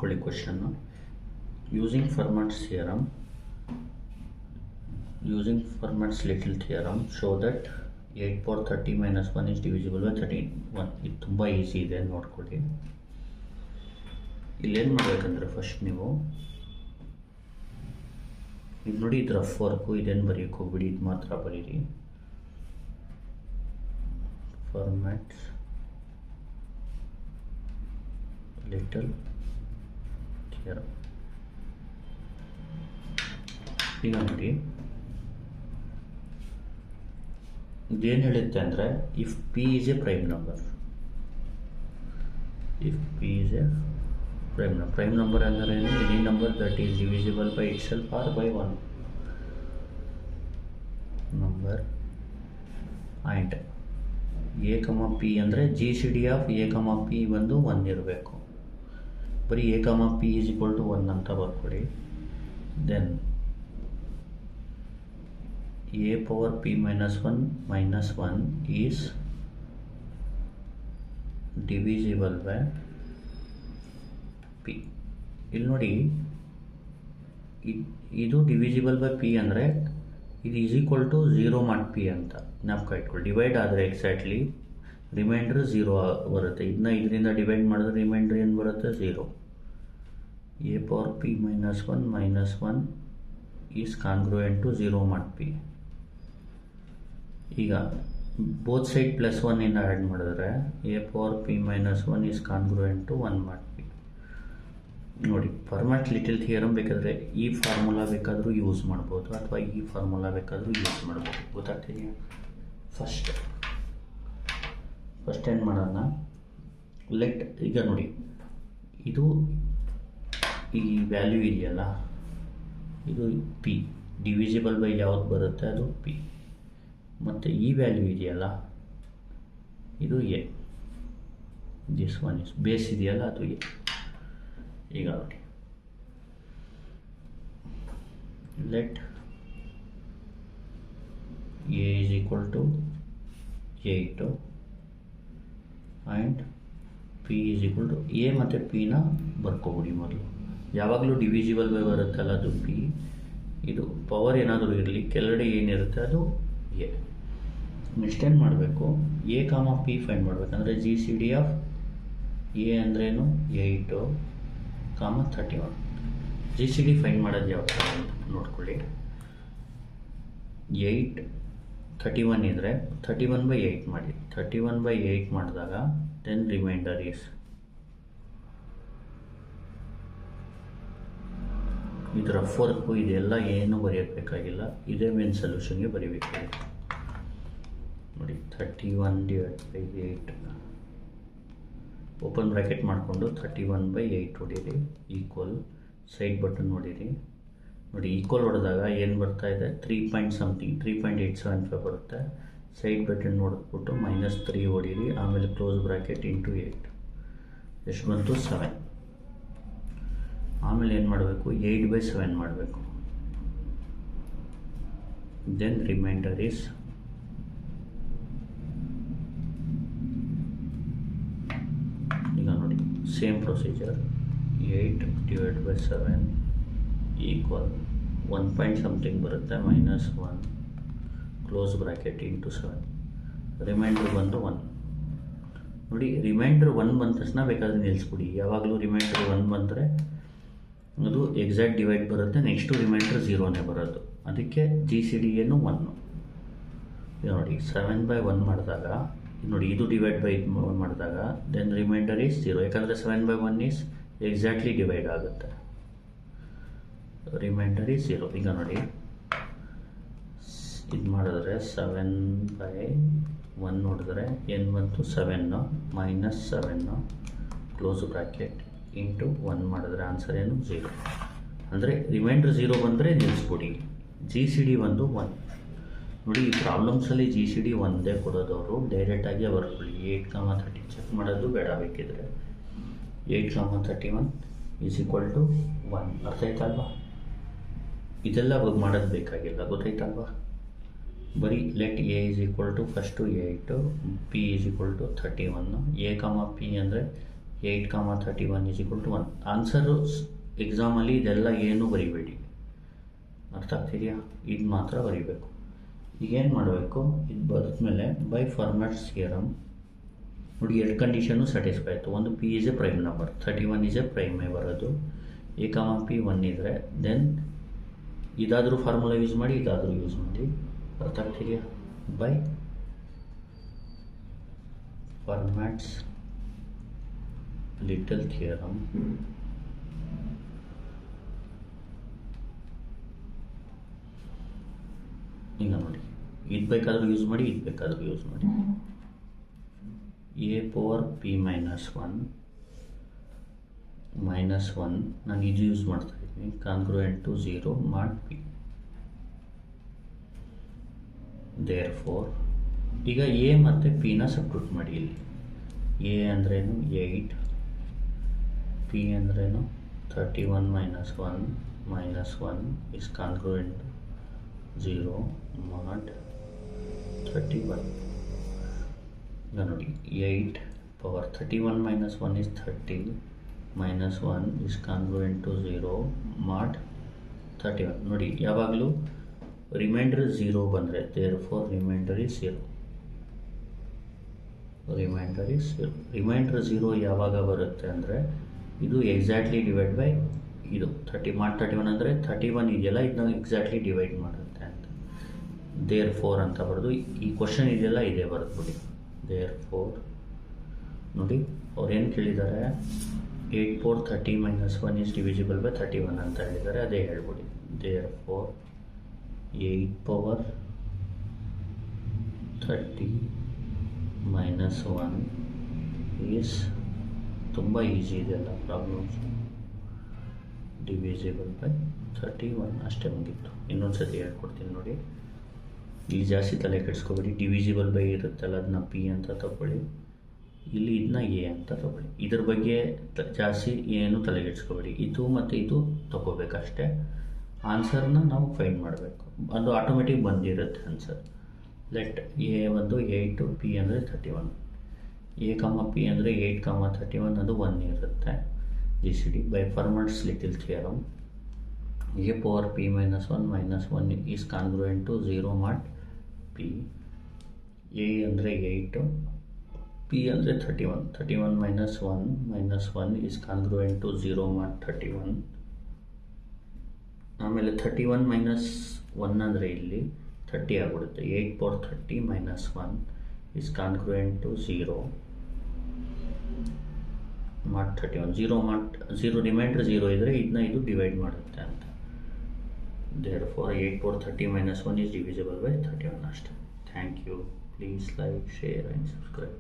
ನೋಡ್ಕೊಳ್ಳಿ ಕ್ವಶನ್ನು. Using Fermat's little theorem show that 8 power 30 minus 1 is divisible by 31. ಇದು ತುಂಬ ಈಸಿ ಇದೆ, ನೋಡ್ಕೊಳ್ಳಿ. ಇಲ್ಲೇನು ಮಾಡಬೇಕಂದ್ರೆ ಫಸ್ಟ್ ನೀವು ಇದು ನೋಡಿ, ಇದು ರಫ್ ವರ್ಕು, ಇದೇನು ಬರೆಯೋಕ್ಕೆ ಹೋಗ್ಬಿಡಿ, ಇದು ಮಾತ್ರ ಬರೀರಿ. Fermat's little theorem. ಈಗ ನೋಡಿ ಇದೇನು ಹೇಳುತ್ತೆ ಅಂದರೆ, if p is a prime number, prime number ಅಂದರೆ any number that is divisible by itself or by 1 number and a comma P ಅಂದರೆ G C D of a comma p ಬಂದು 1 ಇರಬೇಕು. ಬರೀ A comma P is equal to 1 ಅಂತ ಬರ್ಕೊಡಿ. Then a power p minus 1 is divisible by p. ಇಲ್ಲಿ ನೋಡಿ, ಇದು divisible by P ಅಂದರೆ ಇದು ಈಸ್ ಈಕ್ವಲ್ ಟು 0 ಮಾಡಿ ಪಿ ಅಂತ ಜ್ಞಾಪಕ ಇಟ್ಕೊಳ್ಳಿ. ಡಿವೈಡ್ ಆದರೆ ಎಕ್ಸಾಕ್ಟ್ಲಿ ರಿಮೈಂಡ್ರ್ 0 ಬರುತ್ತೆ. ಇದರಿಂದ ಡಿವೈಡ್ ಮಾಡಿದ್ರೆ ರಿಮೈಂಡ್ರ್ ಏನು ಬರುತ್ತೆ? 0. a power p minus 1 is congruent to 0 ಮಾಡಿ ಪಿ. ಈಗ ಬೋತ್ ಸೈಡ್ +1 ಇಂದ ಆ್ಯಡ್ ಮಾಡಿದ್ರೆ a power p minus 1 is congruent to 1 ಮಾಡಿ ಪಿ. ನೋಡಿ, ಫಾರ್ಮ್ಯಾಟ್ ಲಿಟಲ್ ಥಿಯರಮ್ ಬೇಕಾದರೆ ಈ ಫಾರ್ಮುಲಾ ಬೇಕಾದರೂ ಯೂಸ್ ಮಾಡ್ಬೋದು, ಅಥವಾ ಈ ಫಾರ್ಮುಲಾ ಬೇಕಾದರೂ ಯೂಸ್ ಮಾಡ್ಬೋದು. ಗೊತ್ತಾಗ್ತಿದೆಯಾ? ಫಸ್ಟ್ ಏನು ಮಾಡೋಣ, ಈಗ ನೋಡಿ, ಇದು ಈ ವ್ಯಾಲ್ಯೂ ಇದೆಯಲ್ಲ, ಇದು ಪಿ ಡಿವಿಸಿಬಲ್ ಬೈ ಯಾವ್ದು ಬರುತ್ತೆ ಅದು ಪಿ, ಮತ್ತು ಈ ವ್ಯಾಲ್ಯೂ ಇದೆಯಲ್ಲ ಇದು A, this one is base ಇದೆಯಲ್ಲ ಅದು ಎ. ಈಗ ನೋಡಿ, let A is equal to 8 and P is equal to A ಮತ್ತು ಪಿನ ಬರ್ಕೊಬಿಡಿ. ಮೊದಲು ಯಾವಾಗಲೂ ಡಿವಿಸಿಬಲ್ ಬೈ ಬರುತ್ತಲ್ಲ ಅದು ಪಿ. ಇದು ಪವರ್ ಏನಾದರೂ ಇರಲಿ, ಕೆಳಗಡೆ ಏನಿರುತ್ತೆ ಅದು ಎ. ನೆಕ್ಸ್ಟ್ ಏನು ಮಾಡಬೇಕು, ಎ ಕಾಮ ಪಿ ಫೈಂಡ್ ಮಾಡಬೇಕಂದ್ರೆ G C D of A ಅಂದ್ರೇನು 8 ಕಾಮ 31. ಜಿ ಸಿ ಡಿ ಫೈಂಡ್ ಮಾಡೋದು ಯಾವ ಥರ ಅಂತ ನೋಡ್ಕೊಳ್ಳಿ. 8 31 ಇದ್ದರೆ 31/8 ಮಾಡಿ. 31/8 ಮಾಡಿದಾಗ ದೆನ್ ರಿಮೈಂಡರ್ ಈಸ್, ಇದು ರಫ್ ವರ್ಕು, ಇದೆಲ್ಲ ಏನು ಬರೆಯಬೇಕಾಗಿಲ್ಲ, ಇದೇ ಮೇನ್ ಸೊಲ್ಯೂಷನ್ಗೆ ಬರೀಬೇಕಾಗಿತ್ತು. ನೋಡಿ, 31/8 ಓಪನ್ ಬ್ರ್ಯಾಕೆಟ್ ಮಾಡಿಕೊಂಡು 31/8 ಹೊಡೀರಿ, ಈಕ್ವಲ್ ಸೈಡ್ ಬಟನ್ ನೋಡಿರಿ. ನೋಡಿ, ಈಕ್ವಲ್ ಹೊಡೆದಾಗ ಏನು ಬರ್ತಾ ಇದೆ, 3.875 ಬರುತ್ತೆ. ಸೈಡ್ ಬಟನ್ ನೋಡಿಬಿಟ್ಟು -3 ಹೊಡೀರಿ, ಆಮೇಲೆ ಕ್ಲೋಸ್ ಬ್ರ್ಯಾಕೆಟ್ ಇಂಟು 8 ಎಷ್ಟು ಬಂತು? 7. ಆಮೇಲೆ ಏನು ಮಾಡಬೇಕು, 8/7 ಮಾಡಬೇಕು. ದೆನ್ ರಿಮೈಂಡರ್ ಈಸ್, ಈಗ ನೋಡಿ same procedure, 8/7 equal 1 point something ಬರುತ್ತೆ, -1 ಕ್ಲೋಸ್ ಬ್ರ್ಯಾಕೆಟ್ ಇಂಟು 7, ರಿಮೈಂಡರ್ ಬಂದು 1. ನೋಡಿ, ರಿಮೈಂಡರ್ 1 ಬಂದ ತಕ್ಷಣ ಬೇಕಾದರೆ ನಿಲ್ಲಿಸ್ಬಿಡಿ. ಯಾವಾಗಲೂ ರಿಮೈಂಡರ್ 1 ಬಂದರೆ ಅದು ಎಕ್ಸಾಕ್ಟ್ ಡಿವೈಡ್ ಬರುತ್ತೆ, ನೆಕ್ಸ್ಟು ರಿಮೈಂಡರ್ 0ನೇ ಬರೋದು. ಅದಕ್ಕೆ ಜಿ ಸಿ ಡಿ ಏನು 1. ನೋಡಿ, 7/1 ಮಾಡಿದಾಗ ನೋಡಿ, ಇದು ಡಿವೈಡ್ ಬೈ ಮಾಡಿದಾಗ ದೆನ್ ರಿಮೈಂಡರ್ ಈಸ್ 0, ಯಾಕಂದರೆ 7/1 ಈಸ್ ಎಕ್ಸಾಕ್ಟ್ಲಿ ಡಿವೈಡ್ ಆಗುತ್ತೆ. Remainder is 0. ಈಗ ನೋಡಿ, ಇದು ಮಾಡಿದ್ರೆ 7/1 ನೋಡಿದ್ರೆ ಏನು ಬಂತು? 7 -7 ಕ್ಲೋಸ್ ಬ್ರ್ಯಾಕೆಟ್ ಇಂಟು 1 ಮಾಡಿದ್ರೆ ಆನ್ಸರ್ ಏನು? 0. ಅಂದರೆ ರಿಮೈಂಡರ್ 0 ಬಂದರೆ ನಿಲ್ಲಿಸ್ಬಿಡಿ. ಜಿ ಸಿ ಡಿ ಬಂದು 1. ನೋಡಿ, ಈ ಪ್ರಾಬ್ಲಮ್ಸಲ್ಲಿ ಜಿ ಸಿ ಡಿ ಒಂದೇ ಕೊಡೋದವರು ಡೈರೆಕ್ಟಾಗಿ ಬರ್ಕೊಳ್ಳಿ. 8, 30 ಚೆಕ್ ಮಾಡೋದು ಬೇಡ ಬೇಕಿದ್ರೆ. 8, 31 ಈಸ್ ಈಕ್ವಲ್ ಟು 1. ಅರ್ಥ ಆಯ್ತಲ್ವಾ? ಇದೆಲ್ಲ ಮಾಡೋದು ಬೇಕಾಗಿಲ್ಲ, ಗೊತ್ತಾಯ್ತಲ್ವಾ? ಬರೀ let A is equal to first 8, P is equal to 31. A comma P ಅಂದರೆ 8,31 = 1. ಆನ್ಸರು ಎಕ್ಸಾಮಲ್ಲಿ ಇದೆಲ್ಲ ಏನೂ ಬರಿಬೇಡಿ, ಅರ್ಥ ಆಗ್ತಿದೆಯಾ? ಇದು ಮಾತ್ರ ಬರಿಬೇಕು. ಈಗೇನು ಮಾಡಬೇಕು, ಇದು ಬರೆದ್ಮೇಲೆ ಬೈ ಫಾರ್ಮ್ಯಾಟ್ಸ್ ಥಿಯರಮ್ ನೋಡಿ, ಎರಡು ಕಂಡೀಷನ್ನು ಸ್ಯಾಟಿಸ್ಫೈ ಆಯಿತು. ಒಂದು p is a prime number, 31 is a ಪ್ರೈಮೇ ಬರೋದು. ಎ ಕಾಮ ಪಿ 1 ಇದ್ದರೆ ದೆನ್ ಇದಾದರೂ ಫಾರ್ಮುಲಾ ಯೂಸ್ ಮಾಡಿ, ಇದಾದರೂ ಯೂಸ್ ಮಾಡಿ, ಅರ್ಥ ಆಗ್ತಿದೆಯಾ? ಬೈ ಫಾರ್ಮ್ಯಾಟ್ಸ್ ಲಿಟಲ್ ಥಿಯರಮ್ ಈಗ ನೋಡಿ, ಇದು ಬೇಕಾದರೂ ಯೂಸ್ ಮಾಡಿ, ಇದು ಬೇಕಾದರೂ ಯೂಸ್ ಮಾಡಿ. A power P minus one ನಾನು ಇದು ಯೂಸ್ ಮಾಡ್ತಾ ಇದ್ದೀನಿ, ಕಾನ್ಗ್ರುಯೆಂಟ್ ಟು 0 ಮಾಡ್ ಪಿ. ದೇರ್ಫೋರ್ ಈಗ ಎ ಮತ್ತು ಪಿನ ಸಬ್ಸ್ಟಿಟ್ಯೂಟ್ ಮಾಡಿ. ಇಲ್ಲಿ ಎ ಅಂದ್ರೇನು 8, ಪಿ ಅಂದ್ರೇನು 31 - 1 ಇಸ್ ಕಾನ್ಗ್ರುಯೆಂಟ್ 0 mod 31. ಈಗ ನೋಡಿ, 8 power 31 - 1 is 30 - 1 is congruent to 0 mod 31. ನೋಡಿ, ಯಾವಾಗಲೂ ರಿಮೈಂಡರ್ 0 ಬಂದರೆ therefore remainder is 0. ರಿಮೈಂಡರ್ 0 ಯಾವಾಗ ಬರುತ್ತೆ ಅಂದರೆ ಇದು ಎಕ್ಸಾಕ್ಟ್ಲಿ ಡಿವೈಡ್ ಬೈ ಇದು 30 mod 31 ಅಂದರೆ 31 ಇದೆಯಲ್ಲ, ಇದನ್ನ ಎಕ್ಸಾಕ್ಟ್ಲಿ ಡಿವೈಡ್ ಮಾಡುತ್ತೆ ಅಂತ. therefore ಅಂತ ಬರೆದು ಈ ಕ್ವಶನ್ ಇದೆಯಲ್ಲ ಇದೇ ಬರೆದ್ಬಿಡಿ. therefore ನೋಡಿ, ಅವ್ರು ಏನು ಕೇಳಿದ್ದಾರೆ, 8 ಪವರ್ 30 - 1 is divisible by 31 ಅಂತ ಹೇಳಿದ್ದಾರೆ, ಅದೇ ಹೇಳ್ಬಿಡಿ. therefore 8 ಪವರ್ 30 - 1 is ತುಂಬ ಈಸಿ ಇದೆಲ್ಲ ಪ್ರಾಬ್ಲಮ್ಸ್, ಡಿವಿಸಿಬಲ್ ಬೈ 31 ಅಷ್ಟೇ ಮುಗೀತು. ಇನ್ನೊಂದು ಸತಿ ಹೇಳ್ಕೊಡ್ತೀನಿ ನೋಡಿ, ಇಲ್ಲಿ ಜಾಸ್ತಿ ತಲೆ ಕೆಡಿಸ್ಕೊಬೇಡಿ. ಡಿವಿಸಿಬಲ್ ಬೈ ಇರುತ್ತಲ್ಲ, ಅದನ್ನ ಪಿ ಅಂತ ತಗೊಳ್ಳಿ, ಇಲ್ಲಿ ಇದನ್ನ ಎ ಅಂತ ತಗೊಳ್ಳಿ. ಇದ್ರ ಬಗ್ಗೆ ಜಾಸ್ತಿ ಏನು ತಲೆ ಕೆಡಿಸ್ಕೊಬೇಡಿ. ಇದು ಮತ್ತು ಇದು ತಗೋಬೇಕಷ್ಟೇ. ಆನ್ಸರ್ನ ನಾವು ಫೈಂಡ್ ಮಾಡಬೇಕು, ಅದು ಆಟೋಮೆಟಿಕ್ ಬಂದಿರುತ್ತೆ ಆನ್ಸರ್. ಲೆಟ್ ಎ ಒಂದು 8, ಪಿ ಅಂದರೆ 31, ಎ ಕಾಮ ಪಿ ಅಂದರೆ 8, 31 ಅದು 1 ಇರುತ್ತೆ. GCD by Fermat's little theorem a power p - 1 is congruent to 0 mod P. A ಅಂದರೆ 8, ಪಿ ಅಂದರೆ 31 - 1 ಈಸ್ ಕಾನ್ಗ್ರುಯೆಂಟ್ ಟು 0 ಮಾಡ್ 31. ಆಮೇಲೆ 31 - 1 ಅಂದರೆ ಇಲ್ಲಿ 30 ಆಗಿಬಿಡುತ್ತೆ. 8 ಪವರ್ 30 - 1 ಈಸ್ ಕಾನ್ಗ್ರುಯೆಂಟ್ ಟು 0 ಮಾಡ್ 31. 0 ರಿಮೈಂಡರ್ 0 ಇದ್ದರೆ ಇದನ್ನ ಇದು ಡಿವೈಡ್ ಮಾಡುತ್ತೆ ಅಂತ. therefore 8 power 30 - 1 is divisible by 31 ಅಷ್ಟೇ. Thank you. Please like, share and subscribe.